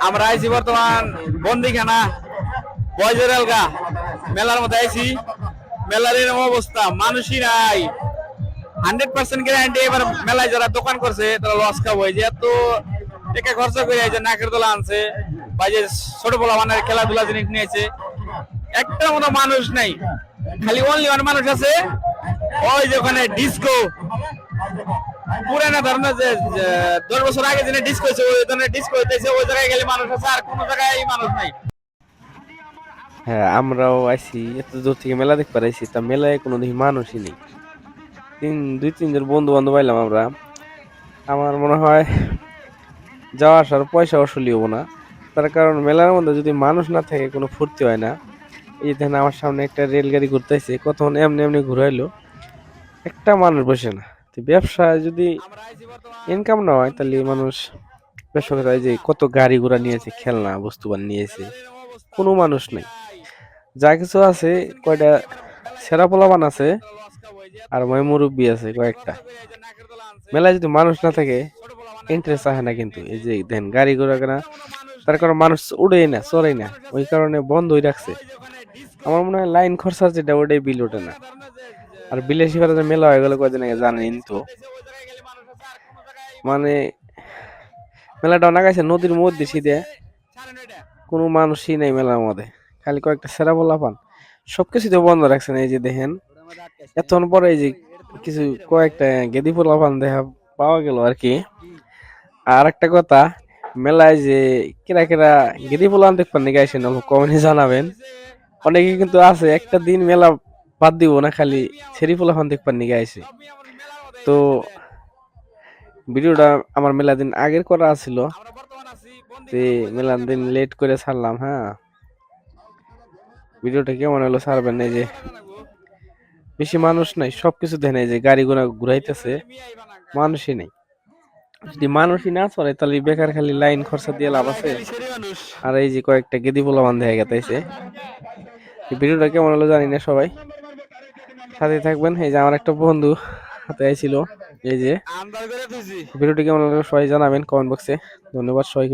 আমরা আইছি বর্তমান বন্দিখানা বয়জের এলগা মেলার মধ্যে আইছি। মেলার এরকম অবস্থা, মানুষই নাই। 100% গ্যারান্টি এবার মেলায় যারা দোকান করছে তারা লস খাবো। এই যে এত টাকা খরচা করে এই যে নাকের দোলা আনছে বা যে ছোট পোলা মানের খেলাধুলা জিনিস নিয়েছে, একটা মতো মানুষ নাই। খালি অনলি ওয়ান মানুষ আছে, ওই যে ওখানে ডিস্কো পুরানা ধরনের যে 10 বছর আগে যে ডিস্কো হয়েছে ওই ধরনের ডিস্কো হইতেছে, ওই জায়গায় গেলে মানুষ আছে, আর কোনো জায়গায় মানুষ নাই। হ্যাঁ, আমরাও আইছি এত দূর থেকে মেলা দেখতে পারাইছি, তা মেলায় কোনো দেখি মানুষই নেই। দুই তিনজন বন্ধু বান্ধব পাইলাম আমরা। আমার মনে হয় যাওয়া আসার পয়সা আসলে হবো না, তার কারণ মেলার মধ্যে যদি মানুষ না থাকে কোনো ফুর্তি হয় না। এই দেখেন আমার সামনে একটা রেলগাড়ি ঘুরতেছে, কতক্ষণ এমনি এমনি ঘুরাইলো, একটা মানুষ বসে না। তো ব্যবসায় যদি ইনকাম না হয় তাহলে মানুষ ব্যবসা করে। এই যে কত গাড়ি ঘোড়া নিয়েছে, খেলনা বস্তু নিয়েছে, কোনো মানুষ নেই। যা কিছু আছে কয়টা সেরা পোলাপান আছে আর মুরব্বী আছে কয়েকটা। মেলায় যদি মানুষ না থাকে ইন্টারেস্ট আসে না। কিন্তু এই যে দেন গাড়ি ঘোড়া কেনা, তার কারণ মানুষ উড়েই না, চড়েই না, ওই কারণে বন্ধই রাখছে। আমার মনে হয় লাইন খরচা যেটা ওটাই বিল ওঠে না। আর বিলেসি যে মেলা হয়ে গেল কয়দিন আগে, জানেন তো। মানে মেলাটা অনেক আছে নদীর মধ্যে, শীতে কোনো মানুষই নেই মেলার মধ্যে, খালি কয়েকটা সেরা পোলাপান। সবকিছু তো বন্ধ রাখছেন। এই যে দেখেন এতক্ষণ পরে এই যে কিছু কয়েকটা গেদি পোলাপান দেখা পাওয়া গেল আর কি। আর একটা কথা, মেলায় যে কেরা কেরা গেদি পোলাপান দেখবেন নাকি আসেন, কমেন্টে জানাবেন। অনেকে কিন্তু আছে একটা দিন মেলা বাদ দিব না, খালি ছেড়ি পোলাপান দেখবেন নাকি আইসে। তো ভিডিওটা আমার মেলা দিন আগের করা ছিল, মেলার দিন লেট করে ছাড়লাম। হ্যাঁ, ভিডিওটা কেমন হলো ছাড়বেন। এই যে বেশি মানুষ নাই, সবকিছু দেখেন এই যে গাড়ি ঘোড়া ঘুরাইতেছে, মানুষই নেই। যদি মানুষই না চলে তাহলে বেকার খালি লাইন খরচা দিয়ে লাভ আছে। আর এই যে কয়েকটা গেদি পোলাপান দেখা গেছে। ভিডিওটা কেমন হলো জানি না, সবাই সাথে থাকবেন। এই যে আমার একটা বন্ধু হাতে আইছিল। এই যে ভিডিওটি কেমন হলো সবাই জানাবেন কমেন্ট বক্সে। ধন্যবাদ সবাইকে।